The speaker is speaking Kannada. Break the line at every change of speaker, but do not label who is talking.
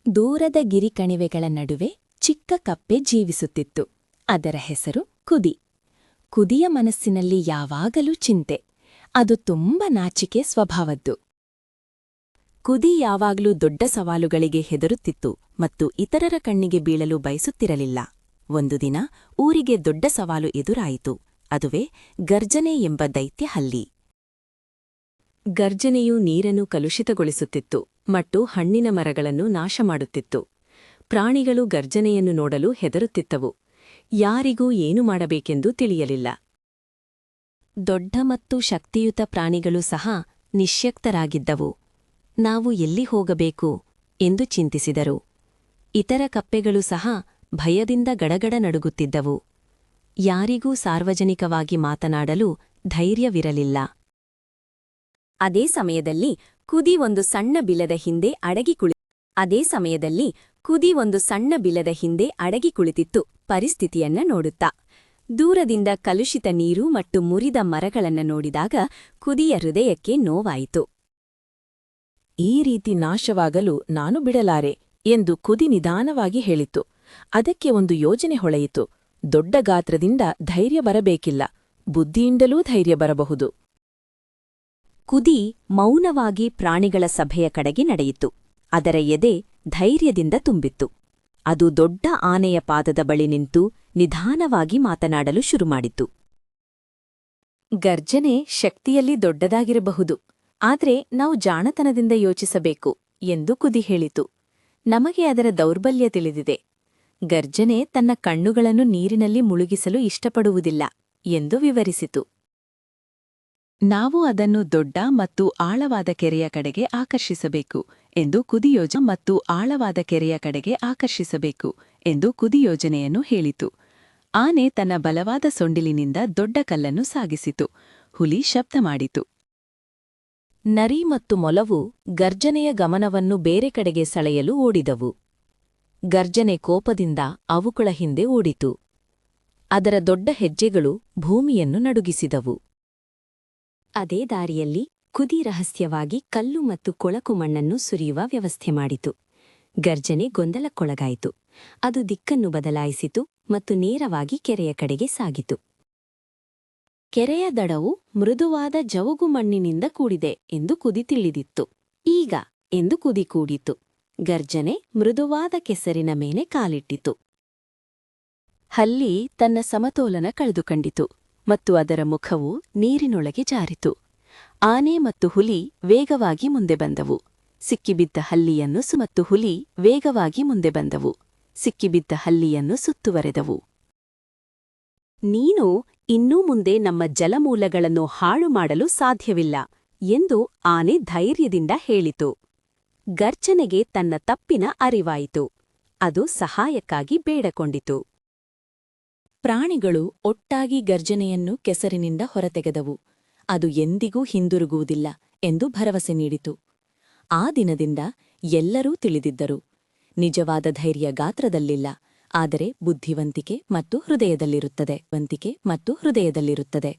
ದೂರದ ಗಿರಿಕಣಿವೆಗಳ ನಡುವೆ ಚಿಕ್ಕ ಕಪ್ಪೆ ಜೀವಿಸುತ್ತಿತ್ತು. ಅದರ ಹೆಸರು ಕುದಿ. ಕುದಿಯ ಮನಸ್ಸಿನಲ್ಲಿ ಯಾವಾಗಲೂ ಚಿಂತೆ. ಅದು ತುಂಬ ನಾಚಿಕೆ ಸ್ವಭಾವದ್ದು. ಕುದಿ ಯಾವಾಗಲೂ ದೊಡ್ಡ ಸವಾಲುಗಳಿಗೆ ಹೆದರುತ್ತಿತ್ತು ಮತ್ತು ಇತರರ ಕಣ್ಣಿಗೆ ಬೀಳಲು ಬಯಸುತ್ತಿರಲಿಲ್ಲ. ಒಂದು ದಿನ ಊರಿಗೆ ದೊಡ್ಡ ಸವಾಲು ಎದುರಾಯಿತು. ಅದುವೇ ಗರ್ಜನೆ ಎಂಬ ದೈತ್ಯ ಹಲ್ಲಿ. ಗರ್ಜನೆಯು ನೀರನ್ನು ಕಲುಷಿತಗೊಳಿಸುತ್ತಿತ್ತು ಮತ್ತು ಹಣ್ಣಿನ ಮರಗಳನ್ನು ನಾಶಮಾಡುತ್ತಿತ್ತು. ಪ್ರಾಣಿಗಳು ಗರ್ಜನೆಯನ್ನು ನೋಡಲು ಹೆದರುತ್ತಿದ್ದವು. ಯಾರಿಗೂ ಏನು ಮಾಡಬೇಕೆಂದು ತಿಳಿಯಲಿಲ್ಲ. ದೊಡ್ಡ ಮತ್ತು ಶಕ್ತಿಯುತ ಪ್ರಾಣಿಗಳು ಸಹ ನಿಶ್ಯಕ್ತರಾಗಿದ್ದವು. ನಾವು ಎಲ್ಲಿ ಹೋಗಬೇಕು ಎಂದು ಚಿಂತಿಸಿದರು. ಇತರ ಕಪ್ಪೆಗಳು ಸಹ ಭಯದಿಂದ ಗಡಗಡ ನಡುಗುತ್ತಿದ್ದವು. ಯಾರಿಗೂ ಸಾರ್ವಜನಿಕವಾಗಿ ಮಾತನಾಡಲು ಧೈರ್ಯವಿರಲಿಲ್ಲ. ಅದೇ ಸಮಯದಲ್ಲಿ ಕುದಿ ಒಂದು ಸಣ್ಣ ಬಿಲದ ಹಿಂದೆ ಅಡಗಿ ಕುಳಿತಿತ್ತು, ಪರಿಸ್ಥಿತಿಯನ್ನ ನೋಡುತ್ತಾ. ದೂರದಿಂದ ಕಲುಷಿತ ನೀರು ಮತ್ತು ಮುರಿದ ಮರಗಳನ್ನ ನೋಡಿದಾಗ ಕುದಿಯ ಹೃದಯಕ್ಕೆ ನೋವಾಯಿತು.
ಈ ರೀತಿ ನಾಶವಾಗಲು ನಾನು ಬಿಡಲಾರೆ ಎಂದು ಕುದಿ ನಿಧಾನವಾಗಿ ಹೇಳಿತು. ಅದಕ್ಕೆ ಒಂದು ಯೋಜನೆ ಹೊಳೆಯಿತು. ದೊಡ್ಡ ಗಾತ್ರದಿಂದ ಧೈರ್ಯ ಬರಬೇಕಿಲ್ಲ, ಬುದ್ಧಿಯಿಂದಲೂ ಧೈರ್ಯ ಬರಬಹುದು.
ಕುದಿ ಮೌನವಾಗಿ ಪ್ರಾಣಿಗಳ ಸಭೆಯ ಕಡೆಗೆ ನಡೆಯಿತು. ಅದರ ಎದೆ ಧೈರ್ಯದಿಂದ ತುಂಬಿತ್ತು. ಅದು ದೊಡ್ಡ ಆನೆಯ ಪಾದದ ಬಳಿ ನಿಂತು ನಿಧಾನವಾಗಿ ಮಾತನಾಡಲು ಶುರುಮಾಡಿತು. ಗರ್ಜನೆ ಶಕ್ತಿಯಲ್ಲಿ ದೊಡ್ಡದಾಗಿರಬಹುದು, ಆದ್ರೆ ನಾವು ಜಾಣತನದಿಂದ ಯೋಚಿಸಬೇಕು ಎಂದು ಕುದಿ ಹೇಳಿತು. ನಮಗೆ ಅದರ ದೌರ್ಬಲ್ಯ ತಿಳಿದಿದೆ. ಗರ್ಜನೆ ತನ್ನ ಕಣ್ಣುಗಳನ್ನು ನೀರಿನಲ್ಲಿ ಮುಳುಗಿಸಲು ಇಷ್ಟಪಡುವುದಿಲ್ಲ ಎಂದು ವಿವರಿಸಿತು. ನಾವು ಅದನ್ನು ದೊಡ್ಡ ಮತ್ತು ಆಳವಾದ ಕೆರೆಯ ಕಡೆಗೆ ಆಕರ್ಷಿಸಬೇಕು ಎಂದು ಕುದಿ ಯೋಜನೆಯನ್ನು ಹೇಳಿತು. ಆನೆ ತನ್ನ ಬಲವಾದ ಸೊಂಡಿಲಿನಿಂದ ದೊಡ್ಡ ಕಲ್ಲನ್ನು ಸಾಗಿಸಿತು. ಹುಲಿ ಶಬ್ದ ಮಾಡಿತು. ನರಿ ಮತ್ತು ಮೊಲವು ಗರ್ಜನೆಯ ಗಮನವನ್ನು ಬೇರೆ ಕಡೆಗೆ ಸೆಳೆಯಲು ಓಡಿದವು. ಗರ್ಜನೆ ಕೋಪದಿಂದ ಅವುಗಳ ಹಿಂದೆ ಓಡಿತು. ಅದರ ದೊಡ್ಡ ಹೆಜ್ಜೆಗಳು ಭೂಮಿಯನ್ನು ನಡುಗಿಸಿದವು. ಅದೇ ದಾರಿಯಲ್ಲಿ ಕುದಿ ರಹಸ್ಯವಾಗಿ ಕಲ್ಲು ಮತ್ತು ಕೊಳಕು ಮಣ್ಣನ್ನು ಸುರಿಯುವ ವ್ಯವಸ್ಥೆ ಮಾಡಿತು. ಗರ್ಜನೆ ಗೊಂದಲಕ್ಕೊಳಗಾಯಿತು. ಅದು ದಿಕ್ಕನ್ನು ಬದಲಾಯಿಸಿತು ಮತ್ತು ನೇರವಾಗಿ ಕೆರೆಯ ಕಡೆಗೆ ಸಾಗಿತು. ಕೆರೆಯ ದಡವು ಮೃದುವಾದ ಜವುಗು ಮಣ್ಣಿನಿಂದ ಕೂಡಿದೆ ಎಂದು ಕುದಿ ತಿಳಿದಿತ್ತು. ಈಗ ಎಂದು ಕುದಿ ಕೂಡಿತು. ಗರ್ಜನೆ ಮೃದುವಾದ ಕೆಸರಿನ ಮೇಲೆ ಕಾಲಿಟ್ಟಿತು. ಹಲ್ಲಿ ತನ್ನ ಸಮತೋಲನ ಕಳೆದುಕೊಂಡಿತು ಮತ್ತು ಅದರ ಮುಖವು ನೀರಿನೊಳಗೆ ಜಾರಿತು. ಆನೆ ಮತ್ತು ಹುಲಿ ವೇಗವಾಗಿ ಮುಂದೆ ಬಂದವು. ಸಿಕ್ಕಿಬಿದ್ದ ಹಲ್ಲಿಯನ್ನು ಸುತ್ತುವರೆದವು. ನೀನು ಇನ್ನೂ ಮುಂದೆ ನಮ್ಮ ಜಲಮೂಲಗಳನ್ನು ಹಾಳು ಮಾಡಲು ಸಾಧ್ಯವಿಲ್ಲ ಎಂದು ಆನೆ ಧೈರ್ಯದಿಂದ ಹೇಳಿತು. ಗರ್ಜನೆಗೆ ತನ್ನ ತಪ್ಪಿನ ಅರಿವಾಯಿತು. ಅದು ಸಹಾಯಕ್ಕಾಗಿ ಬೇಡಕೊಂಡಿತು. ಪ್ರಾಣಿಗಳು ಒಟ್ಟಾಗಿ ಗರ್ಜನೆಯನ್ನು ಕೆಸರಿನಿಂದ ಹೊರತೆಗೆದವು. ಅದು ಎಂದಿಗೂ ಹಿಂದಿರುಗುವುದಿಲ್ಲ ಎಂದು ಭರವಸೆ ನೀಡಿತು. ಆ ದಿನದಿಂದ ಎಲ್ಲರೂ ತಿಳಿದಿದ್ದರು, ನಿಜವಾದ ಧೈರ್ಯ ಗಾತ್ರದಲ್ಲಿಲ್ಲ, ಆದರೆ ಬುದ್ಧಿವಂತಿಕೆ ಮತ್ತು ಹೃದಯದಲ್ಲಿರುತ್ತದೆ.